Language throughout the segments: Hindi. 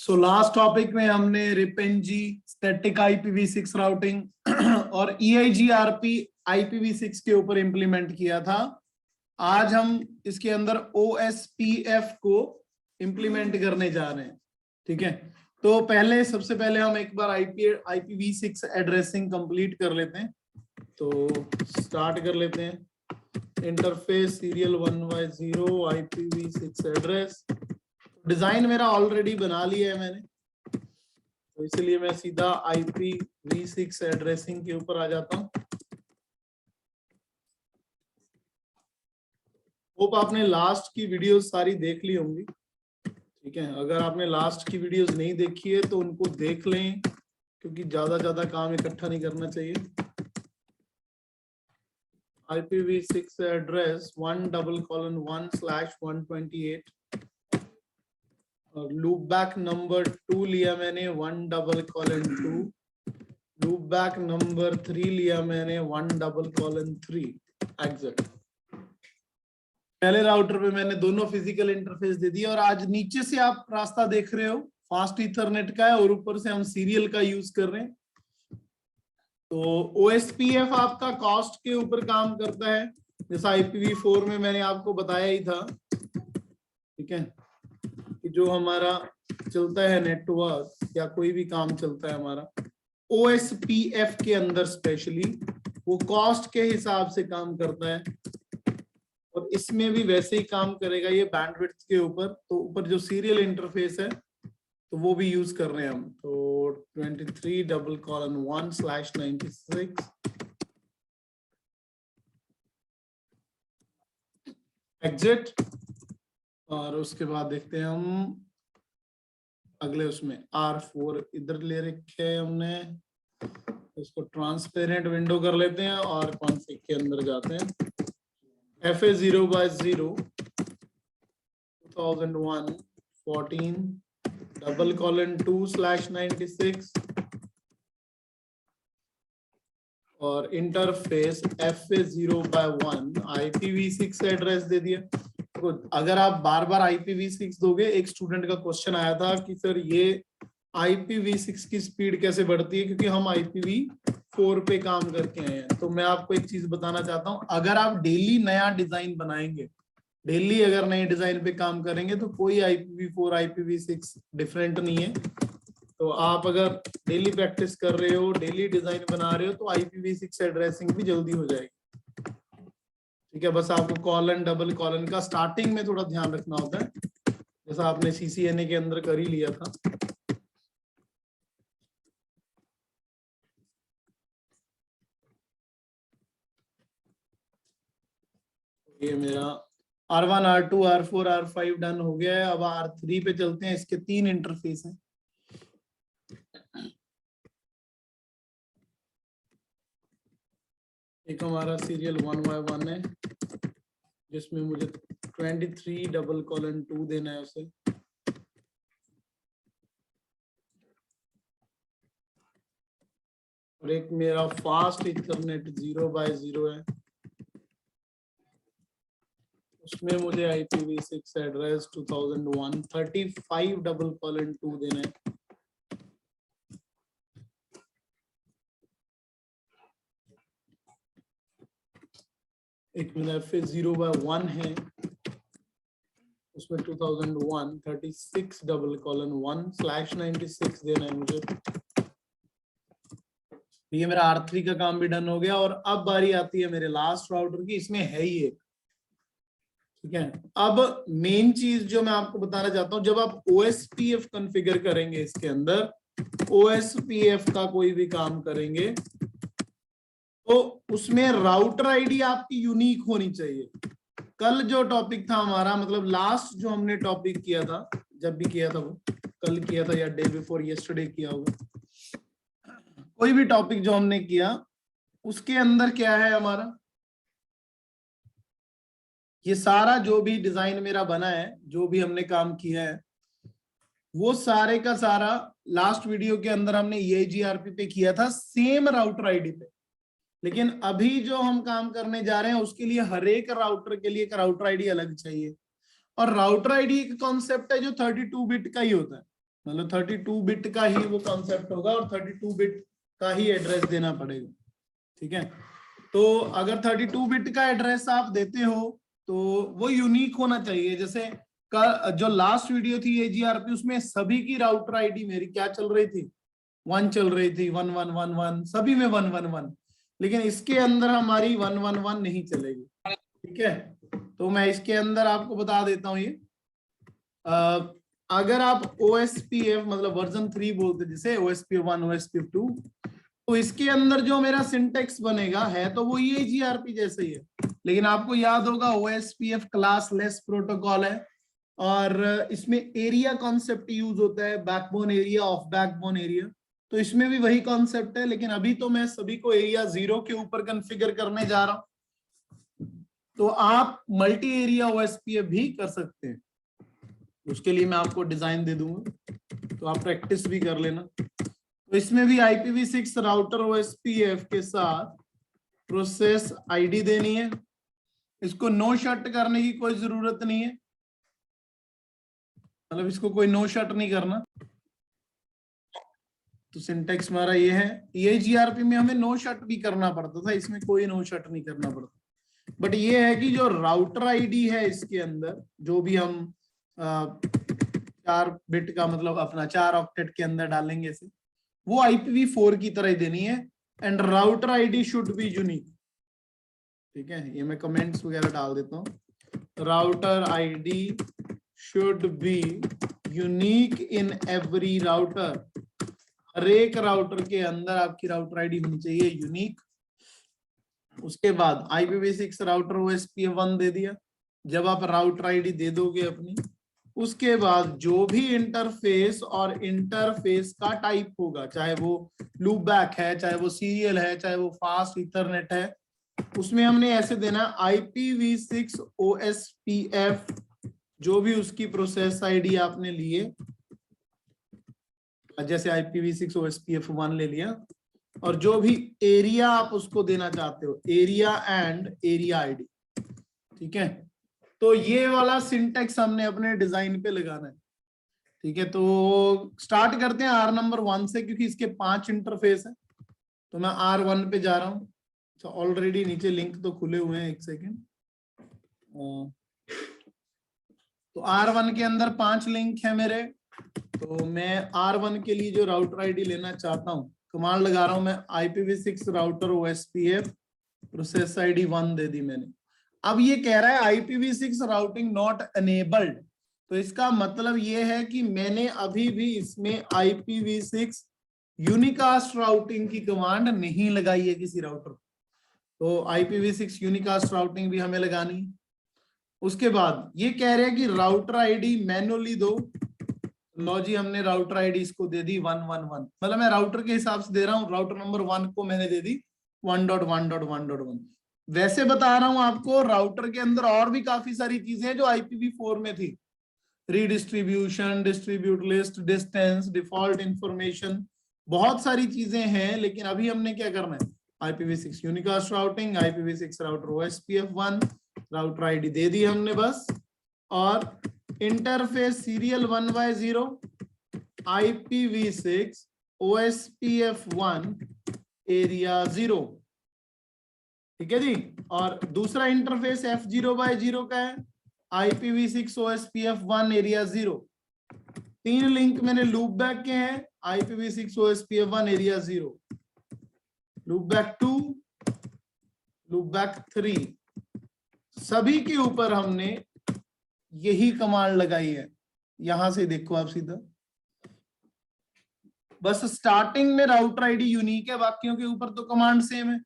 सो लास्ट टॉपिक में हमने रिपेंजी, स्टैटिक IPv6 राउटिंग और EIGRP IPv6 के ऊपर इंप्लीमेंट किया था। आज हम इसके अंदर OSPF को इंप्लीमेंट करने जा रहे हैं। ठीक है, तो सबसे पहले हम एक बार IPv6 एड्रेसिंग कंप्लीट कर लेते हैं। तो स्टार्ट कर लेते हैं। Interface serial 1x0 IPv6 address. Design मेरा ऑलरेडी बना लिया है मैंने, तो इसलिए मैं सीधा IPv6 एड्रेसिंग के ऊपर आ जाता हूं। होप आपने लास्ट की वीडियोस सारी देख ली होंगी। ठीक है, अगर आपने लास्ट की वीडियोस नहीं देखी है तो उनको देख लें, क्योंकि ज्यादा काम इकट्ठा नहीं करना चाहिए। IPv6 एड्रेस 1:1/1/128 और लूप बैक नंबर 2 लिया मैंने 1:2, लूप बैक नंबर 3 लिया मैंने 1:3 एग्जिट। पहले राउटर पे मैंने दोनों फिजिकल इंटरफेस दे दिया और आज नीचे से आप रास्ता देख रहे हो फास्ट ईथरनेट का है और ऊपर से हम सीरियल का यूज कर रहे हैं। तो OSPF आपका कॉस्ट के ऊपर काम करता है, जैसा IPv4 में मैंने आपको बताया ही था। ठीक है, कि जो हमारा चलता है नेटवर्क या कोई भी काम चलता है हमारा OSPF के अंदर, स्पेशली वो कॉस्ट के हिसाब से काम करता है और इसमें भी वैसे ही काम करेगा ये बैंडविड्थ के ऊपर। तो ऊपर जो सीरियल इंटरफेस है तो वो भी यूज कर रहे हैं हम। तो 23:1/96 एग्जिट। और उसके बाद देखते हैं हम अगले उसमें R4 इधर ले रखे है हमने, इसको ट्रांसपेरेंट विंडो कर लेते हैं और कॉन्फ़िग के अंदर जाते हैं। FA0/0 2001 14:2/96 और इंटरफेस FA0/1 IPv6 एड्रेस दे दिया। तो अगर आप बार बार IPv6 दोगे, एक स्टूडेंट का क्वेश्चन आया था कि सर ये IPv6 की स्पीड कैसे बढ़ती है, क्योंकि हम IPv4 पे काम करके आए हैं। तो मैं आपको एक चीज बताना चाहता हूं, अगर आप डेली नया डिजाइन बनाएंगे, डेली अगर नए डिजाइन पे काम करेंगे, तो कोई IPv4 IPv6 डिफरेंट नहीं है। तो आप अगर डेली प्रैक्टिस कर रहे हो, डेली डिजाइन बना रहे हो, तो IPv6 एड्रेसिंग भी जल्दी हो जाएगी। ठीक है, बस आपको कॉलन डबल कॉलन का स्टार्टिंग में थोड़ा ध्यान रखना होता है, जैसा आपने CCNA के अंदर कर ही लिया था। ये मेरा R1 R2 R4 R5 done हो गया है। अब R3 पे चलते हैं। इसके 3 इंटरफेस हैं। एक हमारा सीरियल 1x1 है, जिसमें मुझे 23:2 देना है उसे। और एक मेरा फास्ट इथरनेट 0/0 है, उसमें मुझे IPv6 एड्रेस 2001 35:2 देना है। एक मेरा FA0/1 है, उसमें 2001 36:1/96 देना है मुझे। ये मेरा R3 का काम भी डन हो गया। और अब बारी आती है मेरे लास्ट राउटर की। इसमें है ही एक। ठीक है, अब मेन चीज जो मैं आपको बताना चाहता हूं, जब आप OSPF कॉन्फ़िगर करेंगे, इसके अंदर OSPF का कोई भी काम करेंगे, तो उसमें राउटर आईडी आपकी यूनिक होनी चाहिए। कल जो टॉपिक था हमारा, मतलब लास्ट जो हमने टॉपिक किया था, जब भी किया था वो कल किया था या डे बिफोर यस्टरडे किया होगा, कोई भी टॉपिक जो हमने किया, उसके अंदर क्या है हमारा, ये सारा जो भी डिजाइन मेरा बना है, जो भी हमने काम किया है, वो सारे का सारा लास्ट वीडियो के अंदर हमने EIGRP पे किया था, सेम राउटर आईडी पे। लेकिन अभी जो हम काम करने जा रहे हैं, उसके लिए हर एक राउटर के लिए एक राउटर आईडी अलग चाहिए। और राउटर आईडी एक कॉन्सेप्ट है जो 32 बिट का ही होता है। मतलब 32 बिट का ही वो कॉन्सेप्ट होगा और 32 बिट का ही एड्रेस देना पड़ेगा। ठीक है, तो अगर 32 बिट का एड्रेस आप देते हो तो वो यूनिक होना चाहिए। जैसे जो लास्ट वीडियो थी AGRP, उसमें सभी की राउटर आईडी मेरी क्या चल रही थी, 1 चल रही थी, 1111, सभी में 111, लेकिन इसके अंदर हमारी 111 नहीं चलेगी। ठीक है, तो मैं इसके अंदर आपको बता देता हूँ ये अगर आप OSPF मतलब वर्जन 3 बोलते जिसे OSPF 1 OSPF 2, तो इसके अंदर जो मेरा सिंटेक्स बनेगा है तो वो ये AGRP जैसे ही है, लेकिन आपको याद होगा OSPF क्लास लेस प्रोटोकॉल है और इसमें एरिया कॉन्सेप्ट यूज होता है, backbone area, of backbone area, तो इसमें भी वही कॉन्सेप्ट है। लेकिन अभी तो मैं सभी को एरिया 0 के ऊपर कॉन्फ़िगर करने जा रहा हूं, तो आप मल्टी एरिया OSPF भी कर सकते हैं। उसके लिए मैं आपको डिजाइन दे दूंगा, तो आप प्रैक्टिस भी कर लेना। तो इसमें भी IPv6 राउटर OSPF के साथ प्रोसेस आईडी देनी है। इसको नो शट करने की कोई जरूरत नहीं है, मतलब इसको कोई नो शट नहीं करना। तो सिंटेक्स हमारा ये है। AGRP में हमें नो शट भी करना पड़ता था, इसमें कोई नो शट नहीं करना पड़ता। बट ये है कि जो राउटर आईडी है इसके अंदर, जो भी हम 4 बिट का मतलब अपना 4 ऑक्टेट के अंदर डालेंगे इसे, वो IPv4 की तरह ही देनी है। And router ID should be unique. ठीक है, ये मैं कमेंट्स वगैरह डाल देता हूँ। Router ID should be unique in every router. हर एक राउटर के अंदर आपकी राउटर आईडी होनी चाहिए यूनिक। उसके बाद IPv6 राउटर OSPF 1 दे दिया। जब आप राउटर आईडी दे दोगे अपनी, उसके बाद जो भी इंटरफेस और इंटरफेस का टाइप होगा, चाहे वो लूप बैक है, चाहे वो सीरियल है, चाहे वो फास्ट इथरनेट है, उसमें हमने ऐसे देना IPv6 OSPF, जो भी उसकी प्रोसेस आईडी आपने लिए, जैसे IPv6 OSPF 1 ले लिया, और जो भी एरिया आप उसको देना चाहते हो, एरिया एंड एरिया आईडी। ठीक है, तो ये वाला सिंटेक्स हमने अपने डिजाइन पे लगाना है। ठीक है, तो स्टार्ट करते हैं R नंबर 1 से, क्योंकि इसके 5 इंटरफेस है। तो मैं R1 पे जा रहा हूँ। तो ऑलरेडी नीचे लिंक तो खुले हुए हैं, एक सेकेंड। तो R1 के अंदर 5 लिंक है मेरे। तो मैं R1 के लिए जो राउटर आईडी लेना चाहता हूँ, कमांड लगा रहा हूं मैं, IPv6 router OSPF process ID 1 दे दी मैंने। अब ये कह रहा है IPv6 राउटिंग नॉट एनेबल्ड, तो इसका मतलब ये है कि मैंने अभी भी इसमें IPv6 यूनिकास्ट राउटिंग की कमांड नहीं लगाई है किसी राउटर। तो IPv6 यूनिकास्ट राउटिंग भी हमें लगानी है। उसके बाद ये कह रहे हैं कि राउटर आईडी मैनुअली दो। लो जी, हमने राउटर आईडी इसको दे दी 111, मतलब मैं राउटर के हिसाब से दे रहा हूँ। राउटर नंबर 1 को मैंने दे दी 1.1.1.1। वैसे बता रहा हूं आपको, राउटर के अंदर और भी काफी सारी चीजें हैं जो IPv4 में थी। Redistribution, distribute list, distance, default information, बहुत सारी चीजें हैं। लेकिन अभी हमने क्या करना है, IPv6 unicast routing, IPv6 router OSPF 1, router ID दे दी हमने बस, और interface serial 1/0, IPv6 OSPF 1 area 0। ठीक है जी, और दूसरा इंटरफेस F0/0 का है, IPv6 OSPF 1 एरिया 0। 3 लिंक मैंने लूप बैक के हैं, IPv6 OSPF 1 area 0, loop back 2, loop back 3, सभी के ऊपर हमने यही कमांड लगाई है। यहां से देखो आप सीधा, बस स्टार्टिंग में राउटर आईडी यूनिक है, बाकियों के ऊपर तो कमांड सेम है।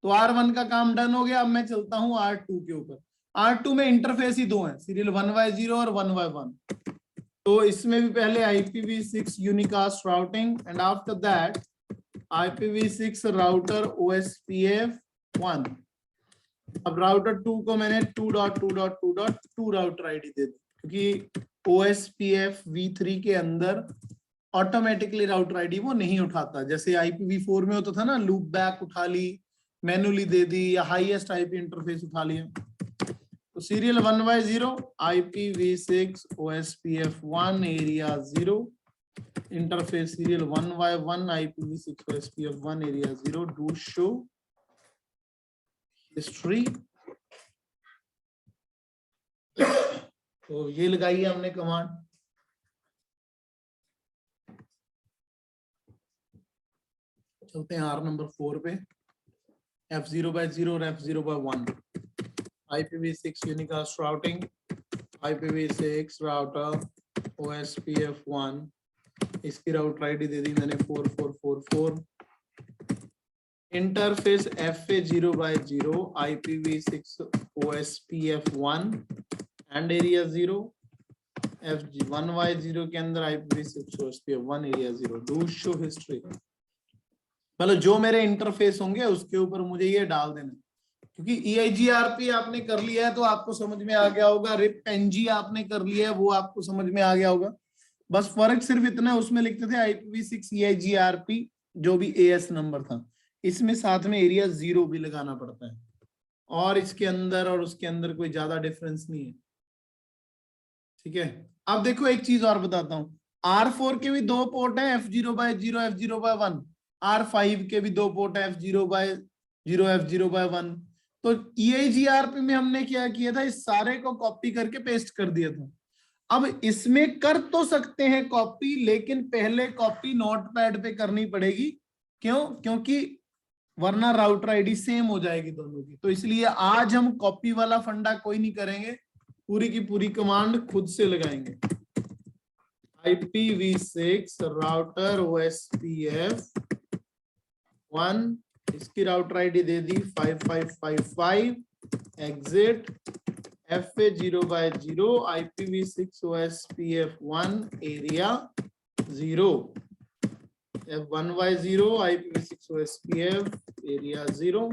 तो R1 का काम डन हो गया। अब मैं चलता हूं R2 के ऊपर। R2 में इंटरफेस ही 2 है, सीरियल 1/0 और 1/1। तो इसमें भी पहले IPv6 unicast routing and after that IPv6 router OSPF 1। अब राउटर 2 को मैंने 2.2.2.2 राउटर आईडी दे दी, क्योंकि OSPF v3 के अंदर ऑटोमेटिकली राउटर आईडी वो नहीं उठाता। जैसे IPv4 में होता था ना, लूप बैक उठा ली, मैनुअली दे दी, या हाईएस्ट IP इंटरफेस उठा लिया। तो serial 1/0 IPv6 OSPF 1 area 0 Interface serial 1Y1 IPv6 OSPF1 area 0. Do show history. तो ये लगाई है हमने कमांड. चलते हैं R नंबर 4 पे. F0/0 और F0/1. IPv6 unicast routing. IPv6 router OSPF1. इसकी राउटर आईडी दे दी मैंने 4444. Interface FA0/0 IPv6 OSPF1 and area 0. F1Y0 के अंदर IPv6 OSPF1 area 0. Do show history. मतलब जो मेरे इंटरफेस होंगे उसके ऊपर मुझे ये डाल देना, क्योंकि EIGRP आपने कर लिया है तो आपको समझ में आ गया होगा. RIP-NG आपने कर लिया है वो आपको समझ में आ गया होगा. बस फर्क सिर्फ इतना है, उसमें लिखते थे IPv6 EIGRP जो भी AS नंबर था, इसमें साथ में एरिया 0 भी लगाना पड़ता है. और इसके अंदर और उसके अंदर कोई ज्यादा डिफरेंस नहीं है. ठीक है. अब देखो एक चीज और बताता हूँ. R4 के भी 2 पोर्ट है, F0/0 F0/1. R5 के भी 2 पोर्ट है, F0/0 F0/1. तो EIGRP में हमने क्या किया था, इस सारे को कॉपी करके पेस्ट कर दिया था. अब इसमें कर तो सकते हैं कॉपी, लेकिन पहले कॉपी नोटपैड पे करनी पड़ेगी. क्यों? क्योंकि वरना राउटर आईडी सेम हो जाएगी दोनों की. तो इसलिए आज हम कॉपी वाला फंडा कोई नहीं करेंगे, पूरी की पूरी कमांड खुद से लगाएंगे. IPv6 राउटर OSPF1, इसकी राउटर आईडी दे दी 5555. Exit FA0/0 IPv6 OSPF1 area 0. F1Y0 IPv6 OSPF area 0.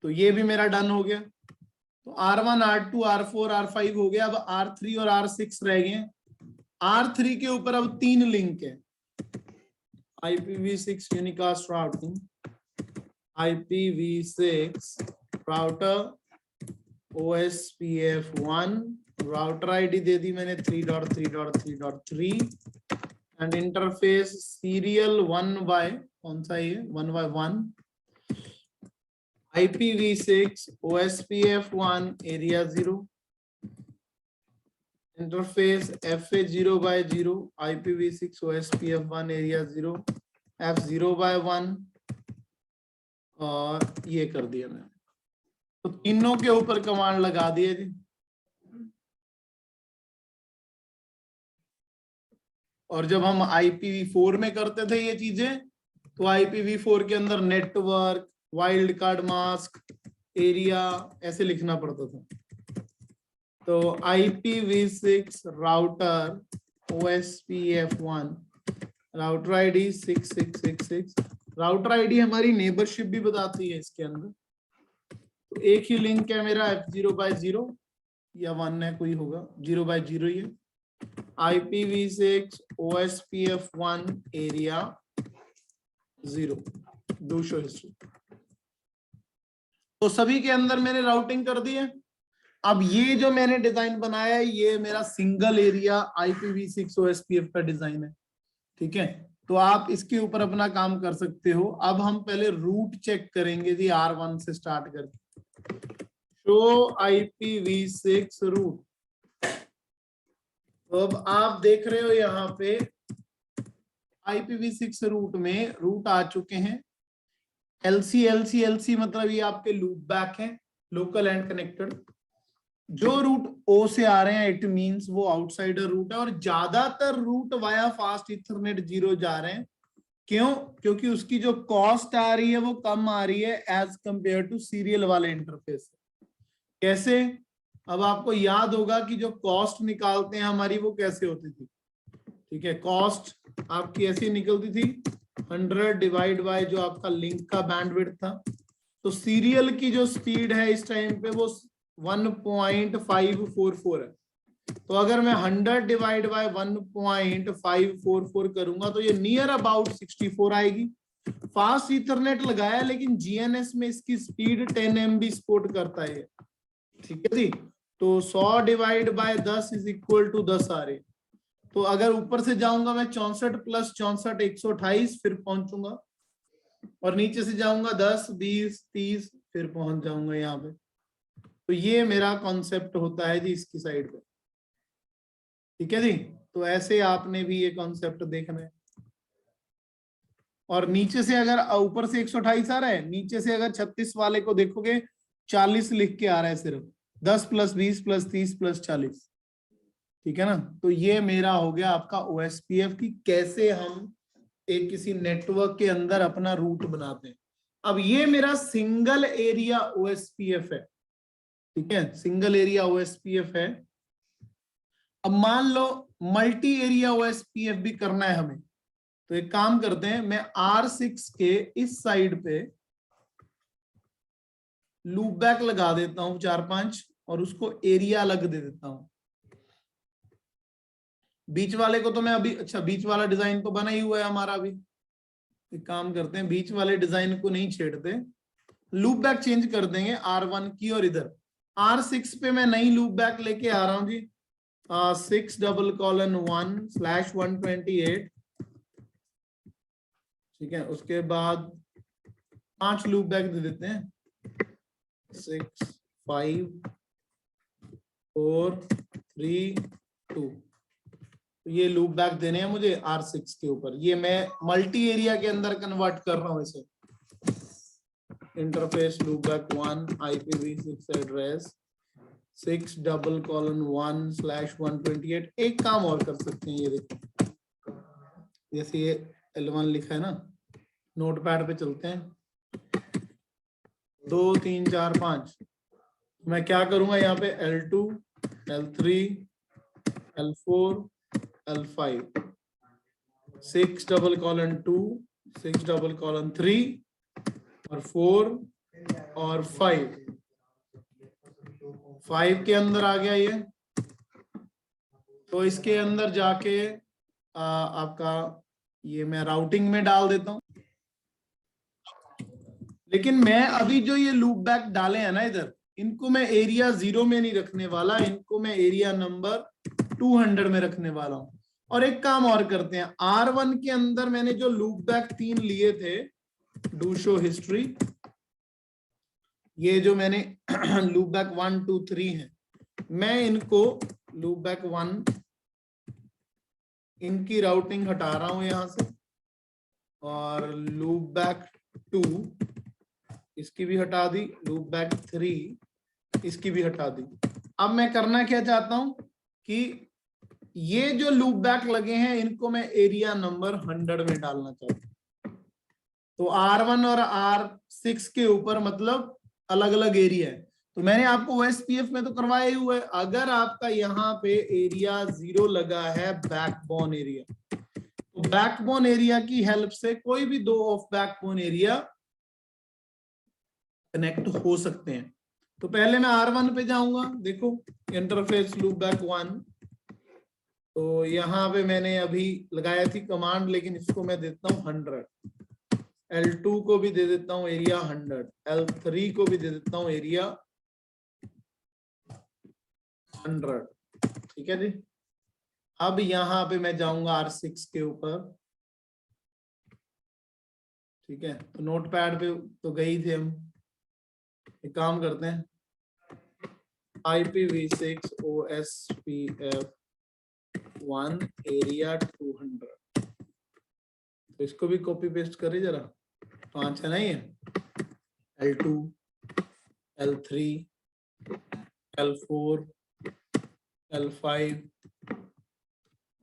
तो ये भी मेरा डन हो गया. तो R1 R2 R4 R5 हो गया. अब R3 और R6 रह गए. R3 के ऊपर अब 3 लिंक है. IPv6 unicast routing, IPv6 router OSPF1, router ID दे दी मैंने 3.3.3.3 एंड इंटरफेस सीरियल 1Y, कौन सा ये 1Y1 IPv6 OSPF1 area 0. Interface FA0/0 IPv6 OSPF1 area 0. F0/1 और ये कर दिया मैंने. तो तीनों के ऊपर कमांड लगा दिए जी. और जब हम IPv4 में करते थे ये चीजें, तो IPv4 के अंदर network, wild card mask, area ऐसे लिखना पड़ता था. तो IPv6 router OSPF1 router ID 6666. Router ID हमारी नेबरशिप भी बताती है इसके अंदर. तो एक ही लिंक है मेरा F0/0 या 1 है, कोई होगा 0/0 ही है. IPv6 OSPF1 area 0. Do show history. तो सभी के अंदर मैंने राउटिंग कर दी है. अब ये जो मैंने डिजाइन बनाया है ये मेरा सिंगल एरिया IPv6 OSPF का डिजाइन है. ठीक है. तो आप इसके ऊपर अपना काम कर सकते हो. अब हम पहले रूट चेक करेंगे जी, R1 से स्टार्ट करके. Show IPv6 route. तो अब आप देख रहे हो यहाँ पे IPv6 रूट में रूट आ चुके हैं. LC मतलब ये आपके लूप बैक है, लोकल एंड कनेक्टेड. जो रूट O से आ रहे हैं इट मींस वो आउटसाइडर रूट है. और ज्यादातर रूट वाया फास्ट इथरनेट 0 जा रहे हैं. क्यों? क्योंकि उसकी जो कॉस्ट आ रही है वो कम आ रही है एज कंपेयर टू सीरियल वाले इंटरफेस. कैसे? अब आपको याद होगा कि जो कॉस्ट निकालते हैं हमारी वो कैसे होती थी. ठीक है. कॉस्ट आपकी ऐसी निकलती थी 100 डिवाइड बाय जो आपका लिंक का बैंडविड्थ था. तो सीरियल की जो स्पीड है इस टाइम पे वो 1.544 है. तो अगर मैं 100 डिवाइड बाय 1.544 करूंगा तो ये नियर अबाउट 64 आएगी. फास्ट इथरनेट लगाया लेकिन GNS में इसकी स्पीड 10 MB सपोर्ट करता है. ठीक है जी. तो 100 divide by 10 is equal to 10 आ रही. तो अगर ऊपर से जाऊंगा मैं 64 प्लस 64 128 फिर पहुंचूंगा, और नीचे से जाऊंगा 10 20 30 फिर पहुंच जाऊंगा यहाँ पे। तो ये मेरा कॉन्सेप्ट होता है जी इसकी साइड पे। ठीक है जी, तो ऐसे आपने भी ये कॉन्सेप्ट देखना है। और नीचे से अगर ऊपर से 128 आ रहा है, नीचे से अगर 36 वाले को देखोगे 40 लिख के आ रहा है सिर्फ, 10 प्लस 20 प्लस 30 प्लस 40। ठीक है ना, तो ये मेरा हो गया आपका ओएसपीएफ की कैसे हम एक किसी नेटवर्क के अंदर अपना रूट बनाते हैं। अब ये मेरा सिंगल एरिया ओएसपीएफ है। ठीक है, सिंगल एरिया ओएसपीएफ है। अब मान लो मल्टी एरिया ओएसपीएफ भी करना है हमें, तो एक काम करते हैं, मैं R6 के इस साइड पे लूप बैक लगा देता हूं 4-5 और उसको एरिया अलग दे देता हूं। बीच वाले को तो मैं अभी, अच्छा बीच वाला डिजाइन तो बना ही हुआ है हमारा अभी। एक काम करते हैं, बीच वाले डिजाइन को नहीं छेड़ते, लूप बैक चेंज कर देंगे R1 की, और इधर R6 पे मैं नई लूप बैक लेके आ रहा हूं जी, 6:1/1/128। ठीक है, उसके बाद 5 लूप बैक दे देते हैं, 6 5 4 3 2। तो ये लूप बैक देने हैं मुझे R6 के ऊपर। ये मैं मल्टी एरिया के अंदर कन्वर्ट कर रहा हूं इसे। Interface loop back 1 IPv6 address 6:1/1/128। एक काम और कर सकते हैं, ये देखो, जैसे ये L1 लिखा है ना, नोटपैड पे चलते हैं, 2 3 4 5। मैं क्या करूंगा यहाँ पे, L2 L3 L4 L5 6:2 6:3 और 4 और 5 के अंदर आ गया ये। तो इसके अंदर जाके आपका ये मैं राउटिंग में डाल देता हूं। लेकिन मैं अभी जो ये लूप बैक डाले हैं ना इधर, इनको मैं एरिया 0 में नहीं रखने वाला, इनको मैं एरिया नंबर 200 में रखने वाला हूं। और एक काम और करते हैं, R1 के अंदर मैंने जो लूप बैक 3 लिए थे, डू शो हिस्ट्री, ये जो मैंने लूप बैक 1 2 3 है, मैं इनको लूप बैक 1 इनकी राउटिंग हटा रहा हूं यहां से, और लूप बैक 2 इसकी भी हटा दी, लूप बैक 3 इसकी भी हटा दी। अब मैं करना क्या चाहता हूं कि ये जो लूप बैक लगे हैं इनको मैं एरिया नंबर 100 में डालना चाहता हूं। तो R1 और R6 के ऊपर मतलब अलग अलग एरिया है। तो मैंने आपको OSPF में तो करवाया ही हुआ है। अगर आपका यहाँ पे एरिया 0 लगा है, बैकबोन एरिया, तो बैकबोन एरिया की हेल्प से कोई भी 2 ऑफ बैकबोन एरिया कनेक्ट हो सकते हैं। तो पहले मैं R1 पे जाऊंगा, देखो इंटरफेस लूप बैक 1, तो यहाँ पे मैंने अभी लगाया थी कमांड, लेकिन इसको मैं देता हूँ 100, L2 को भी दे देता हूँ एरिया 100, L3 को भी दे देता हूँ एरिया 100। ठीक है जी, अब यहाँ पे मैं जाऊंगा R6 के ऊपर। ठीक है, तो नोटपैड पे तो गई थे हम, एक काम करते हैं, IPv6 OSPF 1 एरिया 200, तो इसको भी कॉपी पेस्ट करिए जरा। 5 है नहीं है, L2 L3 L4 L5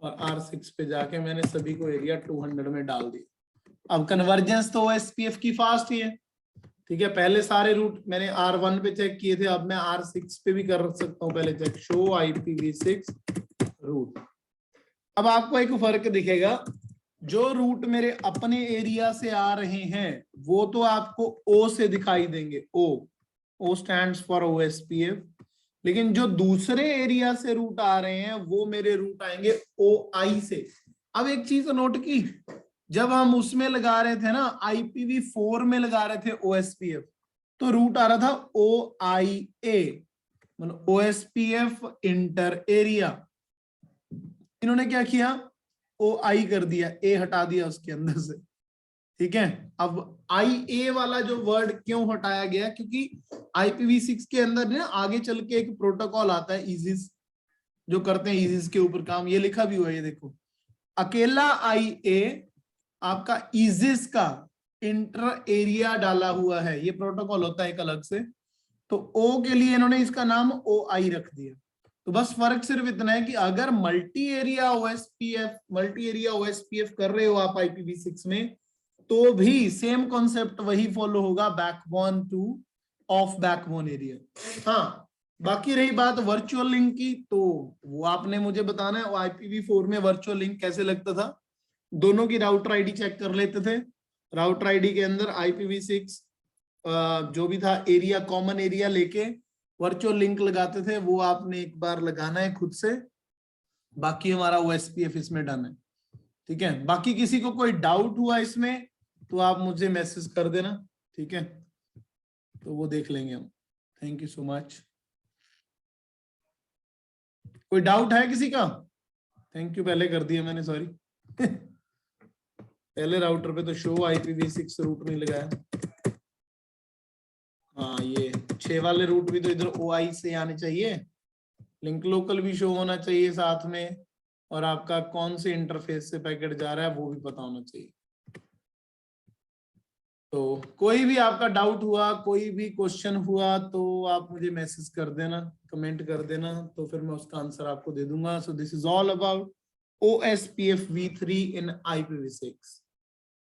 और R6 पे जाके मैंने सभी को एरिया 200 में डाल दिया। अब कन्वर्जेंस तो OSPF की फास्ट ही है। ठीक है, पहले सारे रूट मैंने R1 पे चेक किए थे, अब मैं R6 पे भी कर सकता हूं पहले चेक, शो IPv6 रूट। अब आपको एक फर्क दिखेगा, जो रूट मेरे अपने एरिया से आ रहे हैं वो तो आपको O से दिखाई देंगे, O स्टैंड्स फॉर OSPF, लेकिन जो दूसरे एरिया से रूट आ रहे हैं वो मेरे रूट आएंगे OI से। अब एक चीज नोट की, जब हम उसमें लगा रहे थे ना, IPv4 में लगा रहे थे OSPF, तो रूट आ रहा था OIA, मतलब OSPF इंटर एरिया। इन्होंने क्या किया, ओ आई कर दिया, ए हटा दिया उसके अंदर से, ठीक है। अब आई ए वाला जो वर्ड क्यों हटाया गया, क्योंकि IPv6 के अंदर ना आगे चल के एक प्रोटोकॉल आता है ईजिस, जो करते हैं ईजिस के ऊपर काम, ये लिखा भी हुआ है, ये देखो, अकेला आई ए आपका ईजिस का इंटर एरिया डाला हुआ है, ये प्रोटोकॉल होता है एक अलग से, तो ओ के लिए इन्होंने इसका नाम ओ आई रख दिया। तो बस फर्क सिर्फ इतना है कि अगर मल्टी एरिया ओएसपीएफ कर रहे हो आप IPv6 में, तो भी सेम कॉन्सेप्ट वही फॉलो होगा, backbone two of backbone area. हाँ, बाकी रही बात वर्चुअल लिंक की, तो वो आपने मुझे बताना है, IPv4 में वर्चुअल लिंक कैसे लगता था। दोनों की राउटर आईडी चेक कर लेते थे, राउटर आईडी के अंदर IPv6 जो भी था एरिया, कॉमन एरिया लेके वर्चुअल लिंक लगाते थे, वो आपने एक बार लगाना है खुद से, बाकी हमारा OSPF इसमें डन है, ठीक है। बाकी किसी को कोई डाउट हुआ इसमें तो आप मुझे मैसेज कर देना, ठीक है, तो वो देख लेंगे हम। Thank you so much. कोई डाउट है किसी का? थैंक यू पहले कर दिया मैंने, सॉरी पहले राउटर पे तो शो IPv6 रूट नहीं लगाया। हाँ, ये 6 वाले रूट भी तो इधर OI से आने चाहिए, लिंक लोकल भी शो होना चाहिए साथ में, और आपका कौन से इंटरफेस से पैकेट जा रहा है वो भी पता होना चाहिए। तो कोई भी आपका डाउट हुआ, कोई भी क्वेश्चन हुआ, तो आप मुझे मैसेज कर देना, कमेंट कर देना, तो फिर मैं उसका आंसर आपको दे दूंगा। So this is all about OSPF v3 in IPv6।